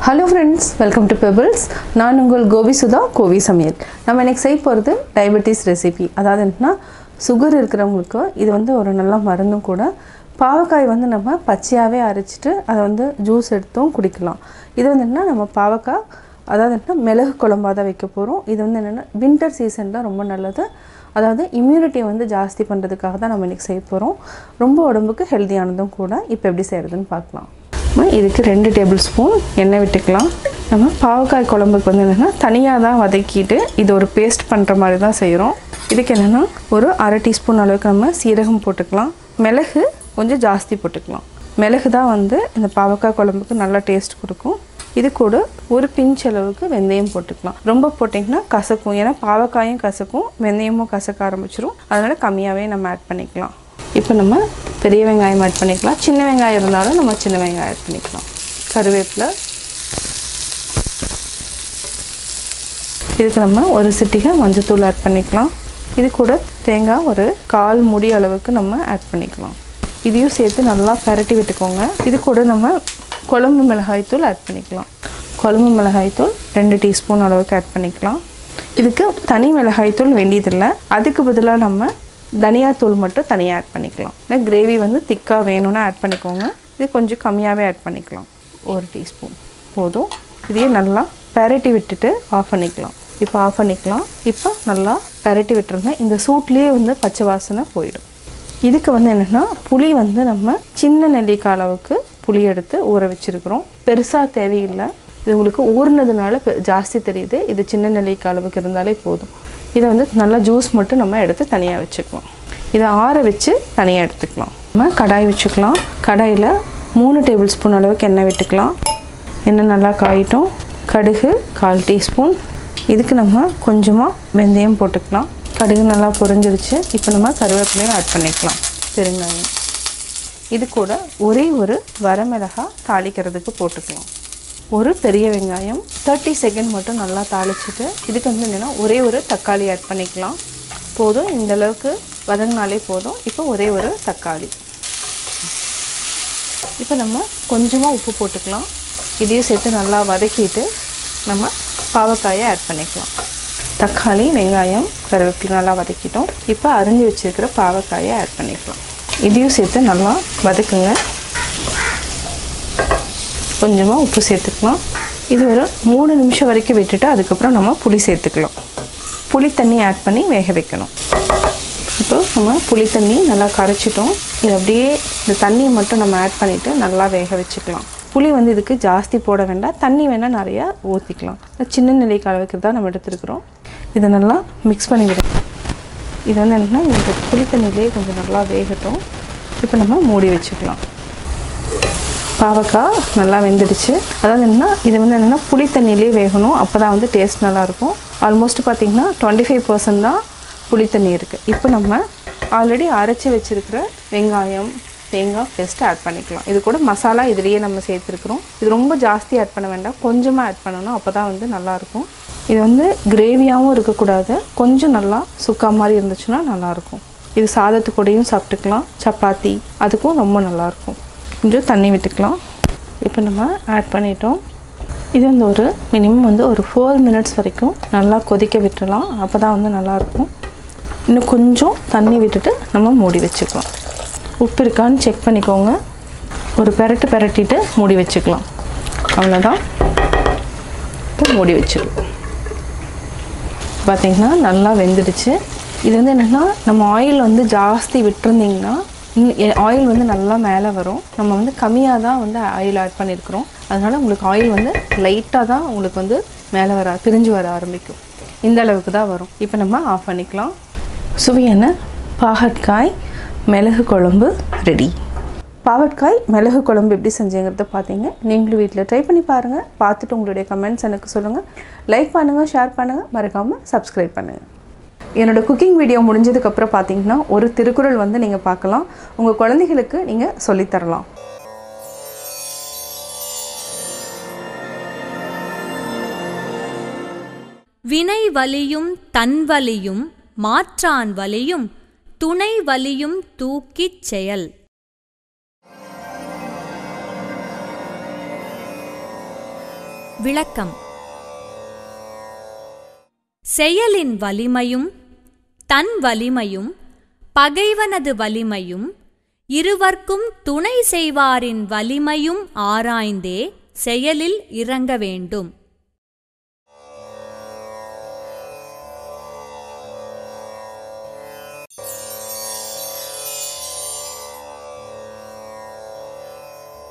Hello friends, welcome to Pebbles. நான் உங்கள் கோபி சுதா கோவி சமையல். நம்ம இன்னைக்கு செய்ய போகிறது டயபெட்டிஸ் ரெசிபி. அதாவது என்னன்னா சுகர் இருக்கிறவங்களுக்கு இது வந்து ஒரு நல்ல மருந்தும் கூட. பாவக்காய் வந்து நம்ம பச்சையாவே அரைச்சிட்டு அதை வந்து ஜூஸ் எடுத்தும் குடிக்கலாம். இது வந்து என்னன்னா நம்ம பாவக்காய் அதாவது என்னன்னா மிளகு குழம்பா தான் வைக்க போறோம். இது வந்து என்னன்னா வின்டர் சீசன்ல ரொம்ப நல்லது. அதாவது இம்யூனிட்டி வந்து ஜாஸ்தி பண்றதுக்காக தான் நம்ம இன்னைக்கு செய்ய போறோம். ரொம்ப உடம்புக்கு ஹெல்தியானதும் கூட. இப்போ எப்படி செய்யறதுன்னு பார்க்கலாம். இதுக்கு 2 டேபிள் ஸ்பூன் எண்ணெய் விட்டுக்கலாம். நம்ம பாவக்காய் குழம்புக்கு வந்து என்னென்னா தனியாக தான் வதக்கிட்டு இது ஒரு பேஸ்ட் பண்ணுற மாதிரி தான் செய்கிறோம். இதுக்கு என்னென்னா ஒரு அரை டீஸ்பூன் அளவுக்கு நம்ம சீரகம் போட்டுக்கலாம். மிளகு கொஞ்சம் ஜாஸ்தி போட்டுக்கலாம். மிளகு தான் வந்து இந்த பாவக்காய் குழம்புக்கு நல்லா டேஸ்ட் கொடுக்கும். இது கூட ஒரு பிஞ்ச் அளவுக்கு வெந்தயம் போட்டுக்கலாம். ரொம்ப போட்டிங்கன்னா கசக்கும். ஏன்னா பாவக்காயும் கசக்கும், வெந்தயமும் கசக்க ஆரம்பிச்சிடும். அதனால் கம்மியாகவே நம்ம ஆட் பண்ணிக்கலாம். இப்போ நம்ம பெரிய வெங்காயம் ஆட் பண்ணிக்கலாம். சின்ன வெங்காயம் இருந்தாலும் நம்ம சின்ன வெங்காயம் ஆட் பண்ணிக்கலாம். கருவேப்பிலை, இதுக்கு நம்ம ஒரு சிட்டிகை மஞ்சத்தூள் ஆட் பண்ணிக்கலாம். இது கூட தேங்காய் ஒரு 1/4 மூடி அளவுக்கு நம்ம ஆட் பண்ணிக்கலாம். இதையும் சேர்த்து நல்லா பரட்டி விட்டுக்கோங்க. இது கூட நம்ம குழம்பு மிளகாய்த்தூள் ஆட் பண்ணிக்கலாம். குழம்பு மிளகாய்த்தூள் 2 டீஸ்பூன் அளவுக்கு ஆட் பண்ணிக்கலாம். இதுக்கு தனி மிளகாய்த்தூள் வேண்டியதில்லை. அதுக்கு பதிலாக நம்ம தனியாத்தூள் மட்டும் தனியாக ஆட் பண்ணிக்கலாம். ஏன்னா கிரேவி வந்து திக்காக வேணும்னா ஆட் பண்ணிக்கோங்க. இது கொஞ்சம் கம்மியாகவே ஆட் பண்ணிக்கலாம். 1 டீஸ்பூன் போதும். இதையே நல்லா பரட்டி விட்டுட்டு ஆஃப் பண்ணிக்கலாம். இப்போ ஆஃப் பண்ணிக்கலாம். இப்போ நல்லா பரட்டி விட்டுருங்க. இந்த சூட்லேயே வந்து பச்சை வாசனை போயிடும். இதுக்கு வந்து என்னென்னா புளி வந்து நம்ம சின்ன நெல்லிக்காய் அளவுக்கு புளி எடுத்து ஊற வச்சுருக்குறோம். பெருசாக தேவையில்லை. இது உங்களுக்கு ஊறினதுனால ஜாஸ்தி தெரியுது. இது சின்ன நெல்லிக்காய் அளவுக்கு இருந்தாலே போதும். இதை வந்து நல்லா ஜூஸ் மட்டும் நம்ம எடுத்து தனியாக வச்சுக்கலாம். இதை ஆற வச்சு தனியாக எடுத்துக்கலாம். நம்ம கடாய் வச்சுக்கலாம். கடாயில் 3 டேபிள் ஸ்பூன் அளவுக்கு எண்ணெய் விட்டுக்கலாம். எண்ணெய் நல்லா காயிட்டும். கடுகு 1/4 டீஸ்பூன். இதுக்கு நம்ம கொஞ்சமாக வெந்தயம் போட்டுக்கலாம். கடுகு நல்லா பொரிஞ்சிருச்சு. இப்போ நம்ம கருவேப்பிலையும் ஆட் பண்ணிக்கலாம். பெருங்காயம். இது கூட ஒரே ஒரு வரமிளகாய் தாளிக்கிறதுக்கு போட்டுக்கலாம். ஒரு பெரிய வெங்காயம் 30 செகண்ட் மட்டும் நல்லா தாளிச்சிட்டு இதுக்கு வந்து என்னென்னா ஒரே ஒரு தக்காளி ஆட் பண்ணிக்கலாம். போதும், இந்த அளவுக்கு வதங்கினாலே போதும். இப்போ ஒரே ஒரு தக்காளி. இப்போ நம்ம கொஞ்சமாக உப்பு போட்டுக்கலாம். இதையும் சேர்த்து நல்லா வதக்கிட்டு நம்ம பாவக்காயை ஆட் பண்ணிக்கலாம். தக்காளி, வெங்காயம், கருவேப்பிலை நல்லா வதக்கிட்டோம். இப்போ அரிஞ்சு வச்சுருக்கிற பாவக்காயை ஆட் பண்ணிக்கலாம். இதையும் சேர்த்து நல்லா வதக்குங்க. கொஞ்சமாக உப்பு சேர்த்துக்கலாம். இது ஒரு 3 நிமிஷம் வரைக்கும் விட்டுட்டு அதுக்கப்புறம் நம்ம புளி சேர்த்துக்கலாம். புளி தண்ணி ஆட் பண்ணி வேக வைக்கணும். இப்போ நம்ம புளி தண்ணி நல்லா கரைச்சிட்டோம். இது அப்படியே இந்த தண்ணியை மட்டும் நம்ம ஆட் பண்ணிவிட்டு நல்லா வேக வச்சுக்கலாம். புளி வந்து இதுக்கு ஜாஸ்தி போட வேண்டாம். தண்ணி வேணால் நிறையா ஊற்றிக்கலாம். சின்ன நெல்லிக்காய் அளவுக்கு தான் நம்ம எடுத்துருக்குறோம். இதை நல்லா மிக்ஸ் பண்ணி விடுங்க. இது வந்து என்னென்னா இந்த புளி தண்ணியிலே கொஞ்சம் நல்லா வேகட்டும். இப்போ நம்ம மூடி வச்சுக்கலாம். பாவக்காய் நல்லா வெந்துடுச்சு. அதாவது என்னென்னா இது வந்து என்னென்னா புளி தண்ணியிலே வேகணும். அப்போ தான் வந்து டேஸ்ட் நல்லாயிருக்கும். ஆல்மோஸ்ட் பார்த்திங்கன்னா 25% தான் புளி தண்ணி இருக்குது. இப்போ நம்ம ஆல்ரெடி அரைச்சி வச்சுருக்கிற வெங்காயம், தேங்காய் பேஸ்ட்டு ஆட் பண்ணிக்கலாம். இது கூட மசாலா இதுலேயே நம்ம சேர்த்துருக்குறோம். இது ரொம்ப ஜாஸ்தி ஆட் பண்ண வேண்டாம். கொஞ்சமாக ஆட் பண்ணணும். அப்போ தான் வந்து நல்லாயிருக்கும். இது வந்து கிரேவியாகவும் இருக்கக்கூடாது. கொஞ்சம் நல்லா சுக்கா மாதிரி இருந்துச்சுன்னா நல்லாயிருக்கும். இது சாதத்து கூடயும் சாப்பிட்டுக்கலாம். சப்பாத்தி அதுக்கும் ரொம்ப நல்லாயிருக்கும். கொஞ்சம் தண்ணி விட்டுக்கலாம். இப்போ நம்ம ஆட் பண்ணிட்டோம். இது வந்து ஒரு மினிமம் வந்து ஒரு 4 மினிட்ஸ் வரைக்கும் நல்லா கொதிக்க விட்டுடலாம். அப்போ தான் வந்து நல்லாயிருக்கும். இன்னும் கொஞ்சம் தண்ணி விட்டுட்டு நம்ம மூடி வச்சுக்கலாம். உப்பு இருக்கான்னு செக் பண்ணிக்கோங்க. ஒரு பெரட்டிட்டு மூடி வச்சுக்கலாம். அவ்வளோதான். இப்போ மூடி வச்சுக்கலாம். பார்த்திங்கன்னா நல்லா வெந்துடுச்சு. இது வந்து என்னென்னா நம்ம ஆயில் வந்து ஜாஸ்தி விட்டுருந்திங்கன்னா ஆயில் வந்து நல்லா மேலே வரும். நம்ம வந்து கம்மியாக தான் வந்து ஆயில் ஆட் பண்ணியிருக்கிறோம். அதனால் உங்களுக்கு ஆயில் வந்து லைட்டாக தான் உங்களுக்கு வந்து மேலே பிரிஞ்சு வர ஆரம்பிக்கும். இந்த அளவுக்கு தான் வரும். இப்போ நம்ம ஆஃப் பண்ணிக்கலாம். சுவையான பாவக்காய் மிளகு குழம்பு ரெடி. பாவக்காய் மிளகு குழம்பு எப்படி செஞ்சேங்கிறத பார்த்தீங்க. நீங்களும் வீட்டில் ட்ரை பண்ணி பாருங்கள். பார்த்துட்டு உங்களுடைய கமெண்ட்ஸ் எனக்கு சொல்லுங்கள். லைக் பண்ணுங்கள், ஷேர் பண்ணுங்கள், மறக்காமல் சப்ஸ்கிரைப் பண்ணுங்கள். என்னோட குக்கிங் வீடியோ முடிஞ்சதுக்கப்புறம் பார்த்தீங்கன்னா ஒரு திருக்குறள் வந்து நீங்கள் பார்க்கலாம். உங்கள் குழந்தைகளுக்கு நீங்கள் சொல்லித்தரலாம். வினை வலியும் தன் வலியும் மாற்றான் வலியும் துணை வலியும் தூக்கிச் செயல். விளக்கம்: செயலின் வலிமையும் தன் வலிமையும் பகைவனது வலிமையும் இருவர்க்கும் துணை செய்வாரின் வலிமையும் ஆராய்ந்தே செயலில் இறங்க வேண்டும்.